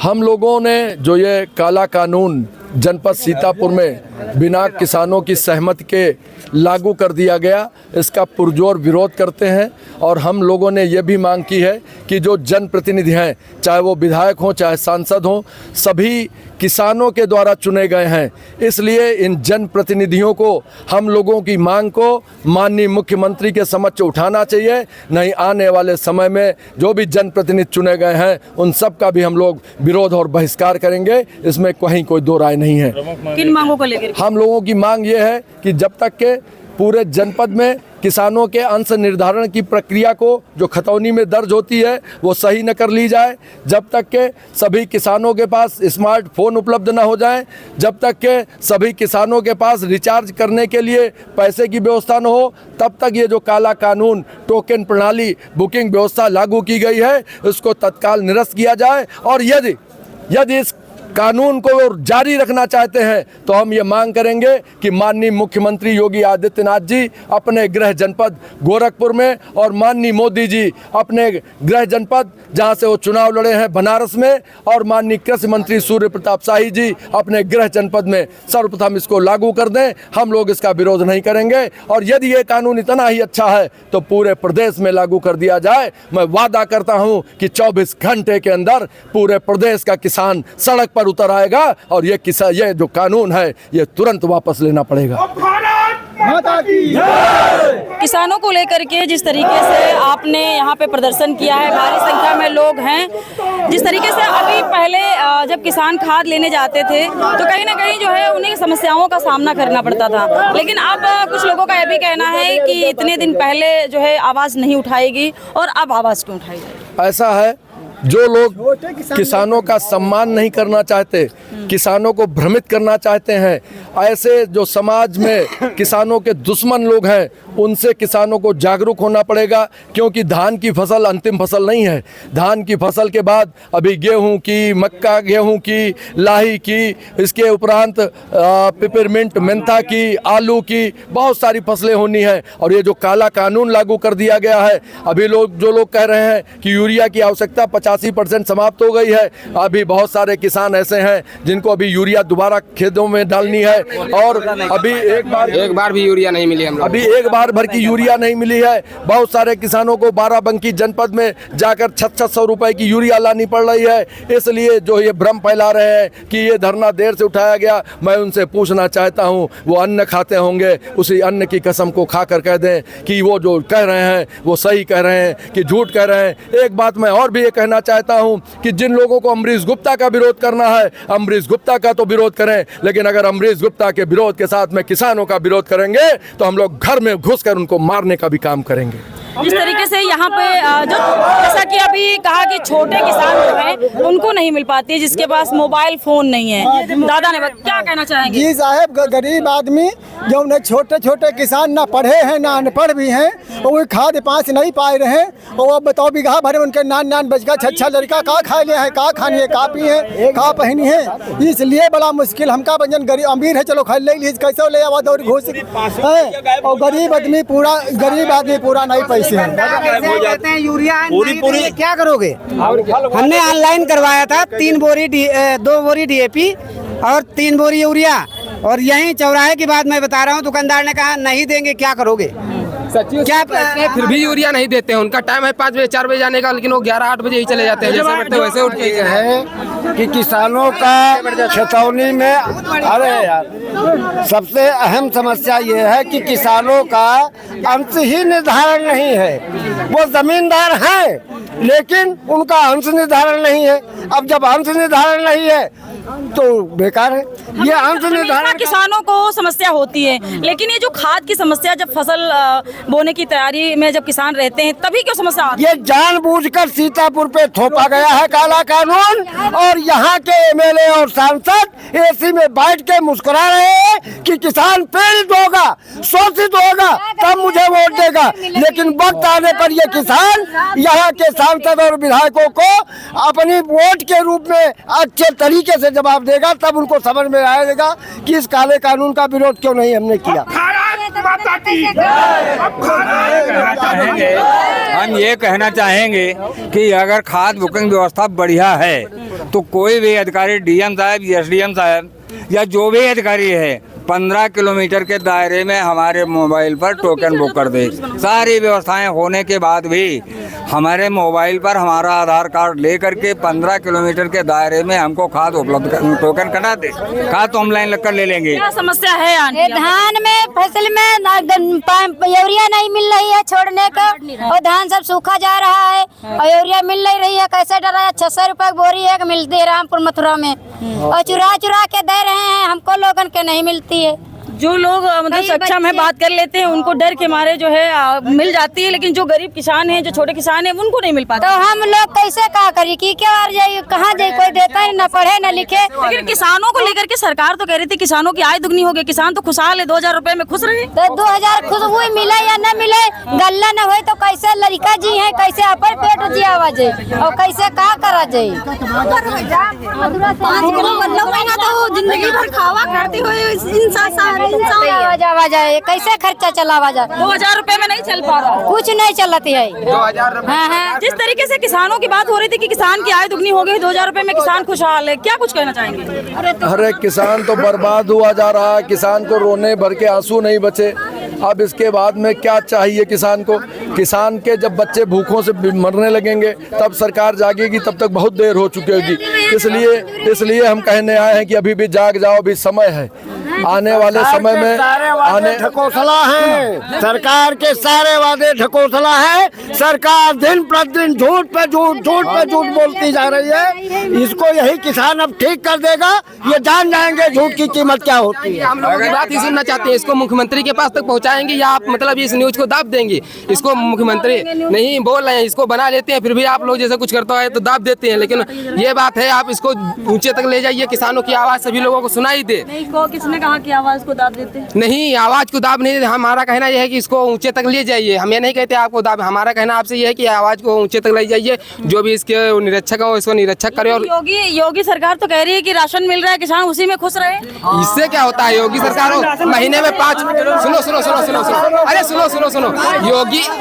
हम लोगों ने जो ये काला कानून जनपद सीतापुर में बिना किसानों की सहमति के लागू कर दिया गया, इसका पुरजोर विरोध करते हैं। और हम लोगों ने ये भी मांग की है कि जो जनप्रतिनिधि हैं, चाहे वो विधायक हों चाहे सांसद हों, सभी किसानों के द्वारा चुने गए हैं। इसलिए इन जनप्रतिनिधियों को, हम लोगों की मांग को माननीय मुख्यमंत्री के समक्ष उठाना चाहिए। नहीं आने वाले समय में जो भी जनप्रतिनिधि चुने गए हैं उन सब का भी हम लोग विरोध और बहिष्कार करेंगे। इसमें कहीं कोई दो राय नहीं है। किन मांगों को लेकर? हम लोगों की मांग ये है कि जब तक के पूरे जनपद में किसानों के अंश निर्धारण की प्रक्रिया को जो खतौनी में दर्ज होती है वो सही न कर ली जाए, जब तक के सभी किसानों के पास स्मार्टफोन उपलब्ध न हो जाए, जब तक के सभी किसानों के पास रिचार्ज करने के लिए पैसे की व्यवस्था न हो, तब तक ये जो काला कानून टोकन प्रणाली बुकिंग व्यवस्था लागू की गई है उसको तत्काल निरस्त किया जाए। और यदि इस कानून को जारी रखना चाहते हैं तो हम ये मांग करेंगे कि माननीय मुख्यमंत्री योगी आदित्यनाथ जी अपने गृह जनपद गोरखपुर में और माननीय मोदी जी अपने गृह जनपद जहां से वो चुनाव लड़े हैं बनारस में, और माननीय कृषि मंत्री सूर्य प्रताप शाही जी अपने गृह जनपद में सर्वप्रथम इसको लागू कर दें। हम लोग इसका विरोध नहीं करेंगे और यदि ये कानून इतना ही अच्छा है तो पूरे प्रदेश में लागू कर दिया जाए। मैं वादा करता हूं कि 24 घंटे के अंदर पूरे प्रदेश का किसान सड़क पर उतर आएगा और ये जो कानून है ये तुरंत वापस लेना पड़ेगा। किसानों को लेकर के जिस तरीके से आपने यहाँ पे प्रदर्शन किया है, भारी संख्या में लोग हैं, जिस तरीके से अभी पहले जब किसान खाद लेने जाते थे तो कहीं ना कहीं जो है उन्हें समस्याओं का सामना करना पड़ता था, लेकिन अब कुछ लोगों का यह भी कहना है कि इतने दिन पहले जो है आवाज़ नहीं उठाएगी और अब आवाज़ क्यों उठाई जाएगी? ऐसा है, जो लोग किसानों का सम्मान नहीं करना चाहते, किसानों को भ्रमित करना चाहते हैं, ऐसे जो समाज में किसानों के दुश्मन लोग हैं उनसे किसानों को जागरूक होना पड़ेगा। क्योंकि धान की फसल अंतिम फसल नहीं है। धान की फसल के बाद अभी गेहूं की, मक्का गेहूं की, लाही की, इसके उपरांत पिपरमिंट मेंथा की, आलू की, बहुत सारी फसलें होनी है। और ये जो काला कानून लागू कर दिया गया है, अभी जो लोग कह रहे हैं कि यूरिया की आवश्यकता 85% समाप्त हो गई है, अभी बहुत सारे किसान ऐसे हैं जिनको अभी यूरिया दोबारा खेतों में डालनी है और अभी एक बार भी यूरिया नहीं मिली। अभी एक बार भर की यूरिया नहीं मिली है। बहुत सारे किसानों को बाराबंकी जनपद में जाकर 600 रुपए की यूरिया लानी पड़ रही है। इसलिए जो ये भ्रम फैला रहे हैं कि ये धरना देर से उठाया गया, मैं उनसे पूछना चाहता हूँ, वो अन्न खाते होंगे, उसी अन्न की कसम को खाकर कह दें कि वो जो कह रहे हैं वो सही कह रहे हैं कि झूठ कह रहे हैं। एक बात मैं और भी ये कहना चाहता हूं कि जिन लोगों को अमरीश गुप्ता का विरोध करना है, अमरीश गुप्ता का तो विरोध करें, लेकिन अगर अमरीश गुप्ता के विरोध के साथ में किसानों का विरोध करेंगे तो हम लोग घर में घुसकर उनको मारने का भी काम करेंगे। जिस तरीके से यहाँ पे जो जैसा कि अभी कहा कि छोटे किसान जो हैं उनको नहीं मिल पाती है, जिसके पास मोबाइल फोन नहीं है, दादा ने क्या कहना चाहेंगे? जी साहब, गरीब आदमी जो न छोटे छोटे किसान ना पढ़े हैं ना अनपढ़ भी हैं, वो खाद पाँच नहीं पाए रहे हैं। और अब बताओ बीघा भरे उनके नान बचका छच्छा लड़का का खा ले है, का खानी है, का पी है, का पहनी है। इसलिए बड़ा मुश्किल हमका बंजन गरीब अमीर है, चलो खा ले लीजिए, कैसे ले आवा दौड़ घूस है। और गरीब आदमी पूरा नहीं पैसे कहते हैं यूरिया पूरी क्या करोगे? हमने ऑनलाइन करवाया था 2 बोरी DAP और 3 बोरी यूरिया, और यहीं चौराहे की बात मैं बता रहा हूँ, दुकानदार ने कहा नहीं देंगे, क्या करोगे? क्या फिर भी यूरिया नहीं देते हैं। उनका टाइम है 5 बजे 4 बजे जाने का, लेकिन वो 11-8 बजे ही चले जाते हैं। जैसे बैठते वैसे उठ के है कि किसानों का खतौनी में, अरे यार, सबसे अहम समस्या ये है कि किसानों का अंश ही निर्धारण नहीं है। वो जमींदार हैं लेकिन उनका अंश निर्धारण नहीं है। अब जब अंश निर्धारण नहीं है तो बेकार है। ये अंश निर्धारण किसानों को समस्या होती है, लेकिन ये जो खाद की समस्या, जब फसल बोने की तैयारी में जब किसान रहते हैं तभी क्यों समस्या आती है? ये जानबूझकर सीतापुर पे थोपा गया है काला कानून, और यहाँ के MLA और सांसद AC में बैठ के मुस्कुरा रहे हैं कि किसान पीड़ित होगा, शोषित होगा, तब मुझे वोट देगा। लेकिन वक्त आने पर ये किसान यहाँ के सांसद और विधायकों को अपनी वोट के रूप में अच्छे तरीके से जवाब देगा, तब उनको समझ में आएगा कि इस काले कानून का विरोध क्यों नहीं हमने किया। माता की हम ये कहना चाहेंगे कि अगर खाद बुकिंग व्यवस्था बढ़िया है तो कोई भी अधिकारी, डीएम साहब, एसडीएम साहब या जो भी अधिकारी है 15 किलोमीटर के दायरे में हमारे मोबाइल पर टोकन बुक कर दे। सारी व्यवस्थाएं होने के बाद भी हमारे मोबाइल पर हमारा आधार कार्ड ले करके 15 किलोमीटर के दायरे में हमको खाद उपलब्ध टोकन करा दे। खाद तो हम लाइन लगकर ले लेंगे। क्या समस्या है आंटी? धान में फसल में यूरिया नहीं मिल रही है छोड़ने का, और धान सब सूखा जा रहा है और यूरिया मिल नहीं रही है। कैसे डरा है? 600 रुपए बोरी एक मिलती है रामपुर मथुरा में, और चुरा चुरा के दे रहे हैं हमको, लोगन के नहीं मिलती है। जो लोग मतलब सक्षम है बात कर लेते हैं, उनको डर के मारे जो है मिल जाती है, लेकिन जो गरीब किसान हैं, जो छोटे किसान हैं, उनको नहीं मिल पाता। तो हम लोग कैसे क्या करी कि क्या जाए, कहाँ जाए? कोई देता है, न पढ़े न लिखे। लेकिन किसानों को लेकर के सरकार तो कह रही थी किसानों की आय दुगनी हो गई, किसान तो खुशहाल है, 2000 रुपए में खुश रहे। तो 2000 खुश हुई मिले या न मिले, गल्ला न हो तो कैसे लड़का जी है, कैसे अपन पेट जी आवाज और कैसे क्या करा जाये? 5 किलो मतलब महीना तो जिंदगी भर खावा करती हुई आवाज आए, कैसे खर्चा चलावा जाए? 2000 रुपए में नहीं चल पा रहा, कुछ नहीं चलती है। 2000 हाँ। जिस तरीके से किसानों की बात हो रही थी कि किसान की आय दुगनी हो गई, 2000 रुपए में किसान खुशहाल है, क्या कुछ कहना चाहेंगे? अरे किसान तो बर्बाद हुआ जा रहा है, किसान को रोने भर के आंसू नहीं बचे। अब इसके बाद में क्या चाहिए किसान को? किसान के जब बच्चे भूखों से मरने लगेंगे तब सरकार जागेगी, तब तक बहुत देर हो चुकी होगी। इसलिए हम कहने आए हैं कि अभी भी जाग जाओ, अभी समय है। आने वाले समय में आने ढकोसला है, सरकार के सारे वादे ढकोसला है। सरकार दिन प्रतिदिन झूठ पे झूठ बोलती जा रही है। इसको यही किसान अब ठीक कर देगा, ये जान जाएंगे झूठ की कीमत क्या होती है। हम लोगों की बात ही सुनना चाहते हैं, इसको मुख्यमंत्री के पास तक पहुंचाएंगे या आप मतलब इस न्यूज को दाब देंगे? इसको मुख्यमंत्री नहीं बोल रहे हैं, इसको बना लेते हैं, फिर भी आप लोग जैसे कुछ करता है तो दाब देते हैं। लेकिन ये बात है, आप इसको ऊंचे तक ले जाइए, किसानों की आवाज सभी लोगों को सुनाई दे। किसने कहा कि आवाज को दाब देते? नहीं, आवाज को दाब नहीं देते। हमारा कहना यह है कि इसको ऊंचे तक ले जाइए। हम ये नहीं कहते आपको दाब, हमारा कहना आपसे यह है कि आवाज को ऊंचे तक ले जाइए। जो भी इसके निरीक्षक हो इसको निरीक्षक करे। और योगी सरकार तो कह रही है कि राशन मिल रहा है, किसान उसी में खुश रहे। इससे क्या होता है? योगी सरकार हो महीने में 5 सुनो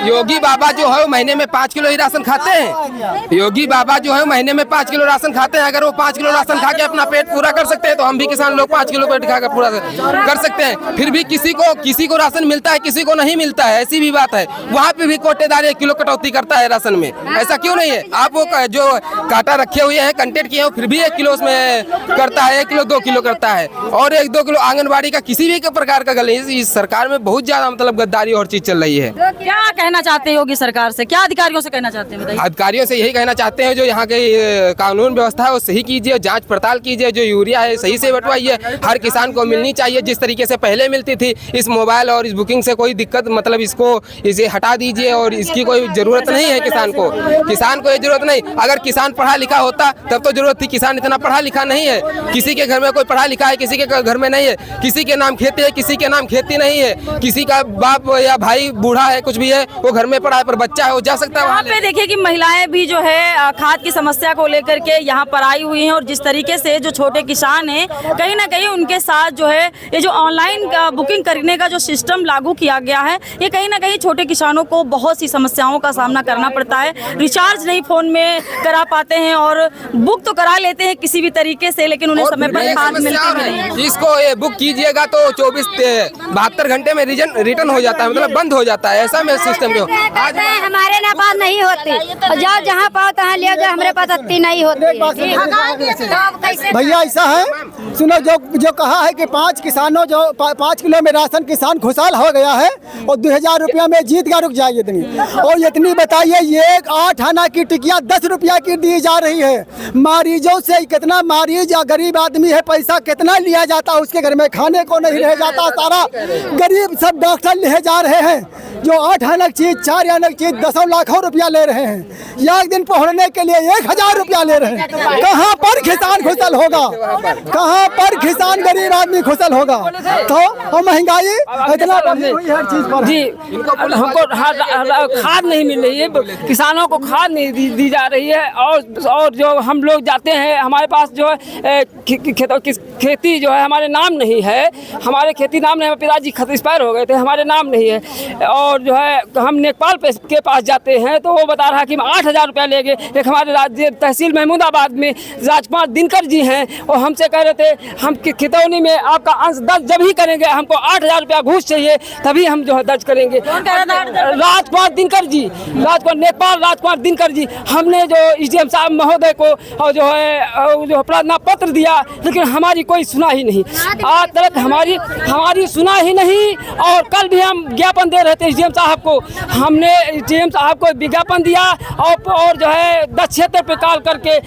योगी बाबा जो है महीने में 5 किलो ही राशन खाते हैं। योगी बाबा जो है महीने में 5 किलो राशन खाते हैं। अगर वो 5 किलो राशन खा के अपना पेट पूरा कर सकते हैं तो हम भी किसान लोग 5 किलो पेट खा कर पूरा कर सकते हैं। फिर भी किसी को राशन मिलता है, किसी को नहीं मिलता है, ऐसी भी बात है। वहाँ पे भी कोटेदार 1 किलो कटौती करता है राशन में। ऐसा क्यों नहीं है? आप वो जो काटा रखे हुए हैं, कंटेंट किए हैं, फिर भी 1 किलो उसमें करता है, 1 किलो 2 किलो करता है, और 1-2 किलो आंगनबाड़ी का किसी भी प्रकार का गले। इस सरकार में बहुत ज्यादा मतलब गद्दारी और चीज चल रही है। क्या कहना चाहते हैं योगी सरकार से, क्या अधिकारियों से कहना चाहते हैं बताइए? अधिकारियों से यही कहना चाहते हैं, जो यहाँ के कानून व्यवस्था है वो सही कीजिए, जांच पड़ताल कीजिए, जो यूरिया है सही से बंटवाइए, हर किसान को मिलनी चाहिए जिस तरीके से पहले मिलती थी। इस मोबाइल और इस बुकिंग से कोई दिक्कत मतलब इसे हटा दीजिए, और इसकी कोई जरूरत नहीं है किसान को ये जरूरत नहीं। अगर किसान पढ़ा लिखा होता तब तो जरूरत थी। किसान इतना पढ़ा लिखा नहीं है, किसी के घर में कोई पढ़ा लिखा है, किसी के घर में नहीं है, किसी के नाम खेती है, किसी के नाम खेती नहीं है, किसी का बाप या भाई बूढ़ा है, कुछ भी है, वो घर में पढ़ा है पर बच्चा है, वो जा सकता है वहाँ पे। देखिए कि महिलाएं भी जो है खाद की समस्या को लेकर के यहाँ पर आई हुई हैं, और जिस तरीके से जो छोटे किसान हैं कहीं ना कहीं उनके साथ जो है ये जो ऑनलाइन बुकिंग करने का जो सिस्टम लागू किया गया है, ये कहीं ना कहीं छोटे किसानों को बहुत सी समस्याओं का सामना करना पड़ता है। रिचार्ज नहीं फोन में करा पाते हैं, और बुक तो करा लेते हैं किसी भी तरीके से, लेकिन उन्हें समय पर खाद मिलती भी नहीं। इसको ये बुक कीजिएगा तो 72 घंटे में रिटर्न हो जाता है, मतलब बंद हो जाता है। ऐसा में सिस्टम क्यों? हमारे ना पास नहीं होती, जाओ जहाँ पाओ तहाँ ले जाओ, हमारे पास अत्ती नहीं होती। भैया ऐसा है, सुनो, जो कहा है कि 5 किसानों जो 5 किलो में राशन किसान खुशहाल हो गया है और 2000 रुपया में जीत गया, रुक जाइए इतनी, और इतनी बताइए ये 8 आना की टिकिया 10 रुपया की दी जा रही है। मरीजों से कितना मरीज या गरीब आदमी है, पैसा कितना लिया जाता है, उसके घर में खाने को नहीं रह जाता, सारा गरीब सब डॉक्टर ले जा रहे हैं। जो 8 आना की चीज 4 आना की चीज 10 लाखों रुपया ले रहे हैं, एक दिन पहुँचने के लिए 1000 रुपया ले रहे हैं। कहाँ पर किसान खुशहाल होगा? कहाँ पर किसान गरीब आदमी खुशल होगा। तो और महंगाई इतना बढ़ी हुई है हर चीज पर। जी, हमको खाद नहीं मिल रही है, किसानों को खाद नहीं दी जा रही है। और जो हम लोग जाते हैं, हमारे पास जो है खेती जो है हमारे नाम नहीं है, हमारे खेती नाम नहीं है। पिताजी एक्सपायर हो गए थे, हमारे नाम नहीं है। और जो है हम नेपाल के पास जाते हैं तो वो बता रहा कि 8,000 रुपया लेंगे। एक हमारे राज्य तहसील महमूदाबाद में राजकुमार दिनकर जी हैं, और हमसे कह रहे थे हम खितौनी में आपका अंश दर्ज जब ही करेंगे, हमको 8,000 रुपया घूस चाहिए, तभी हम जो है दर्ज करेंगे। राजकुमार दिनकर जी, नेपाल राजकुमार दिनकर जी, हमने जो एसडीएम साहब महोदय को और जो है प्रार्थना पत्र दिया, लेकिन हमारी कोई सुना ही नहीं। आज तक हमारी सुना ही नहीं। और कल भी हम ज्ञापन दे रहे थे एसडीएम साहब को, हमने एसडीएम साहब को विज्ञापन दिया और जो है 10 क्षेत्र पे कॉल करके